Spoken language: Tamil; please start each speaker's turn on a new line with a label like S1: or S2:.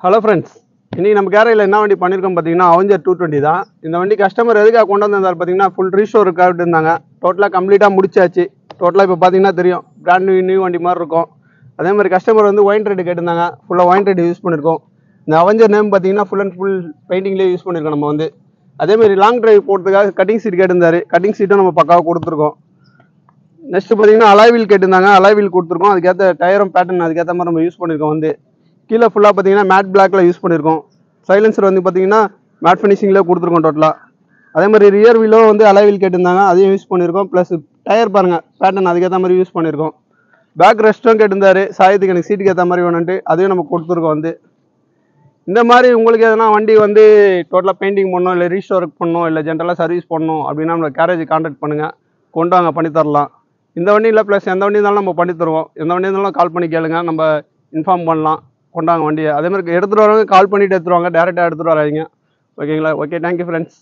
S1: ஹலோ ஃப்ரெண்ட்ஸ், இன்றைக்கி நம்ம கேரையில் என்ன வண்டி பண்ணியிருக்கோம் பார்த்தீங்கன்னா அவெஞ்சர் 220 தான். இந்த வண்டி கஸ்டமர் எதுக்காக கொண்டு வந்திருந்தார் பார்த்தீங்கன்னா ஃபுல் ரீஸ்டோர் கார்டு இருந்தாங்க. டோட்டலாக கம்ப்ளீட்டாக முடிச்சாச்சு. டோட்டலாக இப்போ பார்த்தீங்கன்னா தெரியும், பிராண்ட் நியூ வண்டி மாதிரி இருக்கும். அதே மாதிரி கஸ்டமர் வந்து ஒயின் ரெட் கேட்டிருந்தாங்க. ஃபுல்லாக ஒயின் ரெட் யூஸ் பண்ணியிருக்கோம். இந்த அவெஞ்சர் நேம் பார்த்தீங்கன்னா ஃபுல் அண்ட் ஃபுல் பெயிண்டிங்லேயே யூஸ் பண்ணியிருக்கோம் நம்ம வந்து. அதேமாதிரி லாங் டிரைவ் போகிறதுக்காக கட்டிங் சீட் கேட்டிருந்தாரு. கட்டிங் சீட்டும் நம்ம பக்காவாக கொடுத்துருக்கோம். நெக்ஸ்ட் பார்த்தீங்கன்னா அலாய்வில் கேட்டிருந்தாங்க. அலாய்வில் கொடுத்துருக்கோம். அதுக்கேற்ற டயரும் பேட்டர்ன் அதுக்கேற்ற மாதிரி நம்ம யூஸ் பண்ணியிருக்கோம் வந்து. கீழே ஃபுல்லாக பார்த்தீங்கன்னா மேட் பிளாக்ல யூஸ் பண்ணியிருக்கோம். சைலன்சர் வந்து பார்த்தீங்கன்னா மேட் ஃபினிஷிங்கில் கொடுத்துருக்கோம் டோட்டலாக. அதே மாதிரி ரியர் வீலும் வந்து அலாய்வில் கேட்டிருந்தாங்க, அதையும் யூஸ் பண்ணியிருக்கோம். ப்ளஸ் டயர் பாருங்கள், பேட்டர்ன் அதுக்கேற்ற மாதிரி யூஸ் பண்ணியிருக்கோம். பேக் ரெஸ்ட்டும் கேட்டிருந்தாரு, சாயத்துக்கு எனக்கு சீட்டுக்கு ஏற்ற மாதிரி வேணுன்ட்டு அதையும் நம்ம கொடுத்துருக்கோம் வந்து. இந்த மாதிரி உங்களுக்கு எதனா வண்டி வந்து டோட்டலாக பெயிண்டிங் பண்ணணும், இல்லை ரீஸ்டோர் பண்ணணும், இல்லை ஜென்ரலாக சர்வீஸ் பண்ணணும் அப்படின்னா நம்ம கேரேஜ் கான்டாக்ட் பண்ணுங்கள், கொண்டு வாங்க பண்ணி தரலாம். இந்த வண்டி இல்லை ப்ளஸ் எந்த வண்டி இருந்தாலும் நம்ம பண்ணி தருவோம். எந்த வண்டி இருந்தாலும் கால் பண்ணி கேளுங்க, நம்ம இன்ஃபார்ம் பண்ணலாம், கொண்டாங்க வண்டியை. அதே மாதிரி எடுத்துகிட்டு வரவங்க கால் பண்ணிவிட்டு எடுத்துருவாங்க, டேரெக்டாக எடுத்துகிட்டு வராங்க. ஓகேங்களா? Okay, thank you friends.